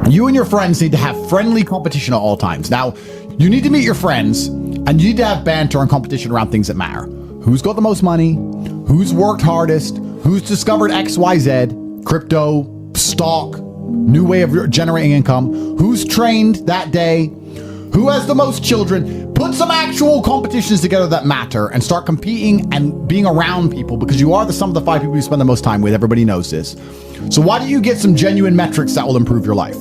You and your friends need to have friendly competition at all times. Now, you need to meet your friends and you need to have banter and competition around things that matter. Who's got the most money? Who's worked hardest? Who's discovered XYZ, crypto, stock, new way of generating income? Who's trained that day? Who has the most children? Put some actual competitions together that matter and start competing and being around people, because you are the sum of the 5 people you spend the most time with. Everybody knows this. So why don't you get some genuine metrics that will improve your life?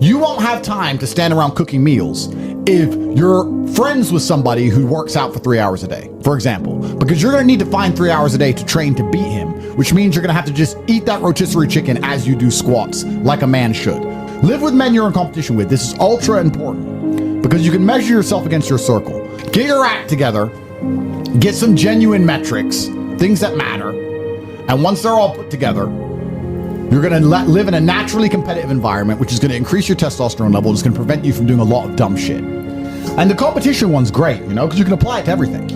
You won't have time to stand around cooking meals if you're friends with somebody who works out for 3 hours a day, for example, because you're going to need to find 3 hours a day to train to beat him, which means you're going to have to just eat that rotisserie chicken as you do squats, like a man should. Live with men you're in competition with. This is ultra important because you can measure yourself against your circle. Get your act together, get some genuine metrics, things that matter, and once they're all put together, you're going to live in a naturally competitive environment, which is going to increase your testosterone level. It's going to prevent you from doing a lot of dumb shit. And the competition one's great, because you can apply it to everything.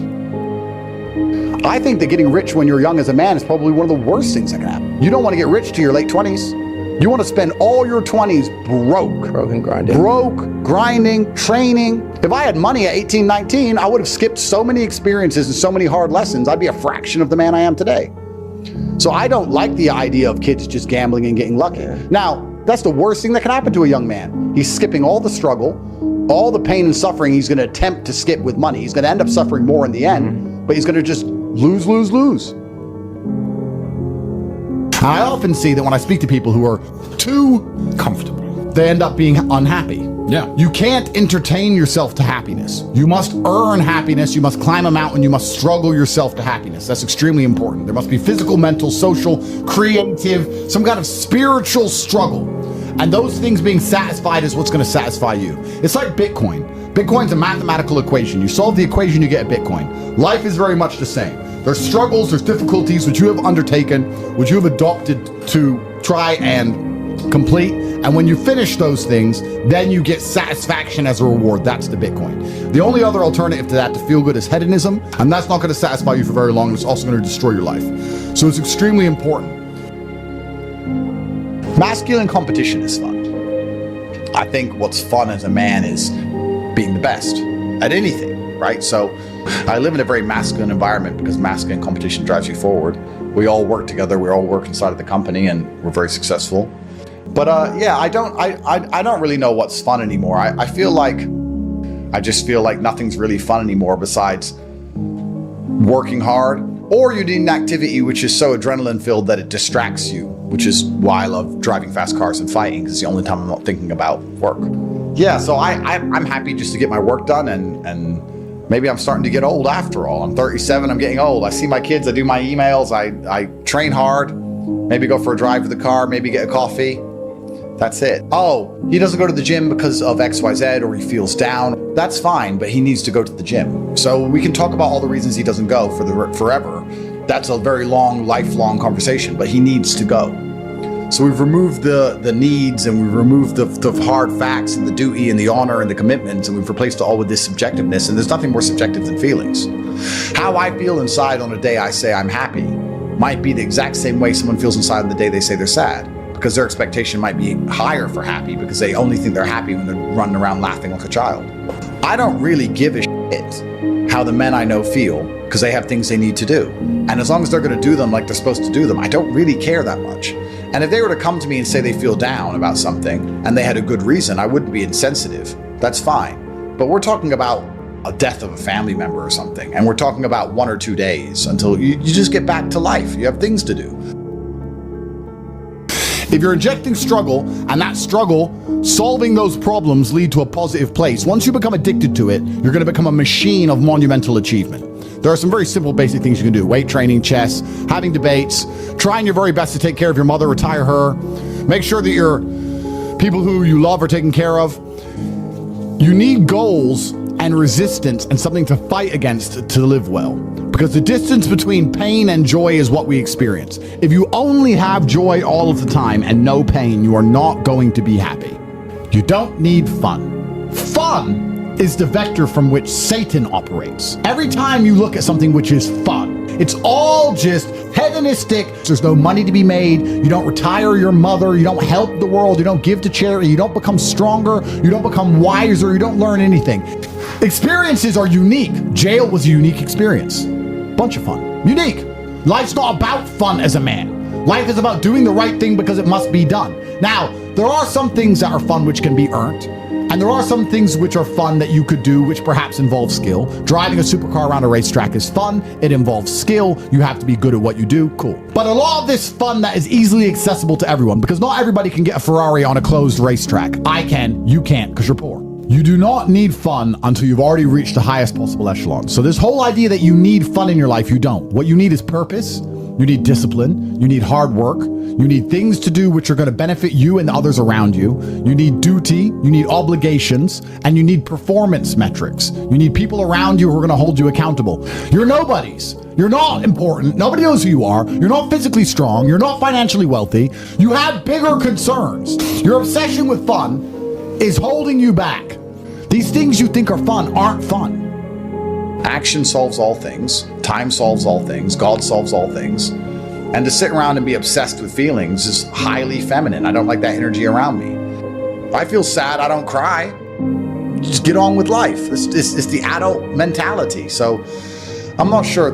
I think that getting rich when you're young as a man is probably one of the worst things that can happen. You don't want to get rich to your late 20s. You want to spend all your 20s broke. Broke and grinding. Broke, grinding, training. If I had money at 18, 19, I would have skipped so many experiences and so many hard lessons. I'd be a fraction of the man I am today. So I don't like the idea of kids just gambling and getting lucky. Yeah. Now, that's the worst thing that can happen to a young man. He's skipping all the struggle, all the pain and suffering he's going to attempt to skip with money. He's going to end up suffering more in the end, but he's going to just lose, lose, lose. I often see that when I speak to people who are too comfortable, they end up being unhappy. Yeah. You can't entertain yourself to happiness. You must earn happiness. You must climb a mountain. You must struggle yourself to happiness. That's extremely important. There must be physical, mental, social, creative, some kind of spiritual struggle. And those things being satisfied is what's going to satisfy you. It's like Bitcoin. Bitcoin's a mathematical equation. You solve the equation, you get a Bitcoin. Life is very much the same. There's struggles, there's difficulties which you have undertaken, which you have adopted to try and complete. And when you finish those things, then you get satisfaction as a reward. That's the Bitcoin. The only other alternative to that, to feel good, is hedonism. And that's not going to satisfy you for very long. And it's also going to destroy your life. So it's extremely important. Masculine competition is fun. I think what's fun as a man is being the best at anything, right? So I live in a very masculine environment because masculine competition drives you forward. We all work together. We all work inside of the company and we're very successful. But yeah, I don't really know what's fun anymore. I just feel like nothing's really fun anymore besides working hard, or you need an activity which is so adrenaline filled that it distracts you, which is why I love driving fast cars and fighting, because it's the only time I'm not thinking about work. Yeah, so I'm happy just to get my work done, and maybe I'm starting to get old after all. I'm 37, I'm getting old. I see my kids, I do my emails, I train hard, maybe go for a drive with the car, maybe get a coffee. That's it. Oh, he doesn't go to the gym because of XYZ, or he feels down. That's fine, but he needs to go to the gym. So we can talk about all the reasons he doesn't go for forever. That's a very long, lifelong conversation, but he needs to go. So we've removed the needs, and we've removed the hard facts and the duty and the honor and the commitments, and we've replaced it all with this subjectiveness, and there's nothing more subjective than feelings. How I feel inside on a day I say I'm happy might be the exact same way someone feels inside on the day they say they're sad, because their expectation might be higher for happy because they only think they're happy when they're running around laughing like a child. I don't really give a shit how the men I know feel, because they have things they need to do. And as long as they're going to do them like they're supposed to do them, I don't really care that much. And if they were to come to me and say they feel down about something and they had a good reason, I wouldn't be insensitive. That's fine. But we're talking about a death of a family member or something, and we're talking about 1 or 2 days until you just get back to life. You have things to do. If you're injecting struggle, and that struggle, solving those problems lead to a positive place, once you become addicted to it, you're going to become a machine of monumental achievement. There are some very simple basic things you can do: weight training, chess, having debates, trying your very best to take care of your mother, retire her, make sure that your people who you love are taken care of. You need goals and resistance and something to fight against to live well, because the distance between pain and joy is what we experience. If you only have joy all of the time and no pain, you are not going to be happy. You don't need fun. Fun is the vector from which Satan operates. Every time you look at something which is fun, It's all just hedonistic. There's no money to be made. You don't retire your mother. You don't help the world. You don't give to charity. You don't become stronger. You don't become wiser. You don't learn anything. Experiences are unique. Jail was a unique experience. Bunch of fun. Unique. Life's not about fun as a man. Life is about doing the right thing because it must be done. Now, there are some things that are fun which can be earned. And there are some things which are fun that you could do, which perhaps involve skill. Driving a supercar around a racetrack is fun. It involves skill. You have to be good at what you do. Cool. But a lot of this fun that is easily accessible to everyone, because not everybody can get a Ferrari on a closed racetrack. I can, you can't, because you're poor. You do not need fun until you've already reached the highest possible echelon. So this whole idea that you need fun in your life, you don't. What you need is purpose. You need discipline. You need hard work. You need things to do which are going to benefit you and the others around you. You need duty. You need obligations. And you need performance metrics. You need people around you who are going to hold you accountable. You're nobodies. You're not important. Nobody knows who you are. You're not physically strong. You're not financially wealthy. You have bigger concerns. Your obsession with fun is holding you back. These things you think are fun aren't fun. Action solves all things. Time solves all things. God solves all things. And to sit around and be obsessed with feelings is highly feminine. I don't like that energy around me. If I feel sad, I don't cry. Just get on with life. It's the adult mentality. So I'm not sure.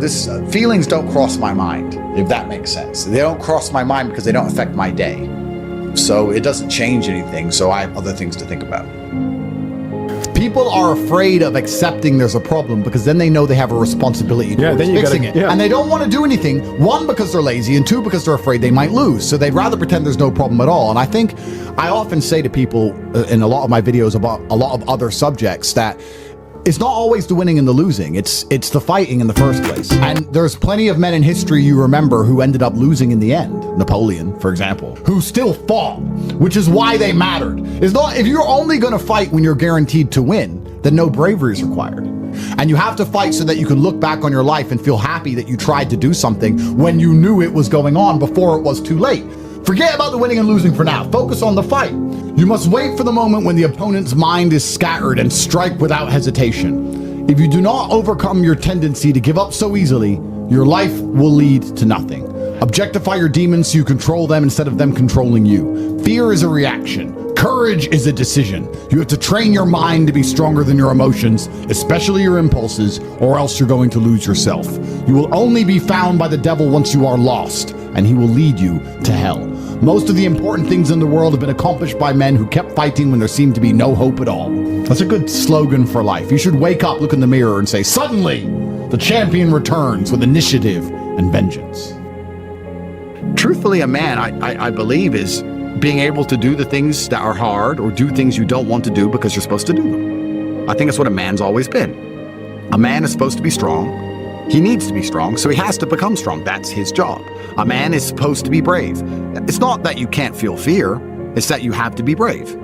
Feelings don't cross my mind, if that makes sense. They don't cross my mind because they don't affect my day. So it doesn't change anything. So I have other things to think about. People are afraid of accepting there's a problem because then they know they have a responsibility towards fixing it. Yeah. And they don't want to do anything, one, because they're lazy, and two, because they're afraid they might lose. So they'd rather pretend there's no problem at all. And I think I often say to people in a lot of my videos about a lot of other subjects that it's not always the winning and the losing. It's the fighting in the first place. And there's plenty of men in history you remember who ended up losing in the end. Napoleon, for example, who still fought, which is why they mattered. It's not, if you're only going to fight when you're guaranteed to win, then no bravery is required. And you have to fight so that you can look back on your life and feel happy that you tried to do something when you knew it was going on before it was too late. Forget about the winning and losing for now. Focus on the fight. You must wait for the moment when the opponent's mind is scattered and strike without hesitation. If you do not overcome your tendency to give up so easily, your life will lead to nothing. Objectify your demons so you control them instead of them controlling you. Fear is a reaction. Courage is a decision. You have to train your mind to be stronger than your emotions, especially your impulses, or else you're going to lose yourself. You will only be found by the devil once you are lost, and he will lead you to hell. Most of the important things in the world have been accomplished by men who kept fighting when there seemed to be no hope at all. That's a good slogan for life. You should wake up, look in the mirror, and say, suddenly, the champion returns with initiative and vengeance. Truthfully, a man, I believe, is being able to do the things that are hard or do things you don't want to do because you're supposed to do them. I think that's what a man's always been. A man is supposed to be strong. He needs to be strong, so he has to become strong. That's his job. A man is supposed to be brave. It's not that you can't feel fear, it's that you have to be brave.